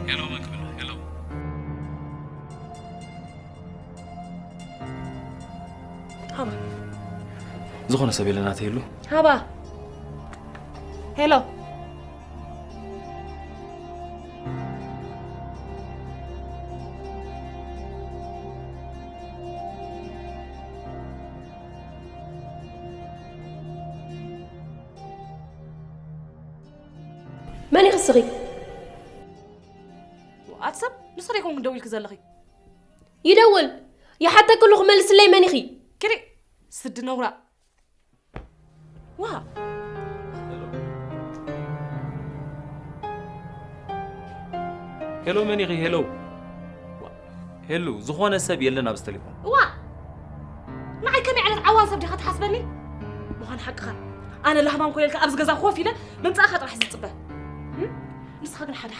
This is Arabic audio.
هلو من قبل هلو هابا زخون سبيلنا تهلو هابا هلو ماني خصغي واتساب نصريكم ندوي لك زلخي يدول يا حتى كله ملس لي ماني خي كري سد نورا واه هلو منيغي هلو هلو زخون سبيلنا بس تليفون واه معي كمي على عواصب دي خاطحسبني مخان حقها انا لهبان كويلك ابز غزا خوفي له من تاخر راح يصبه نسخه حدا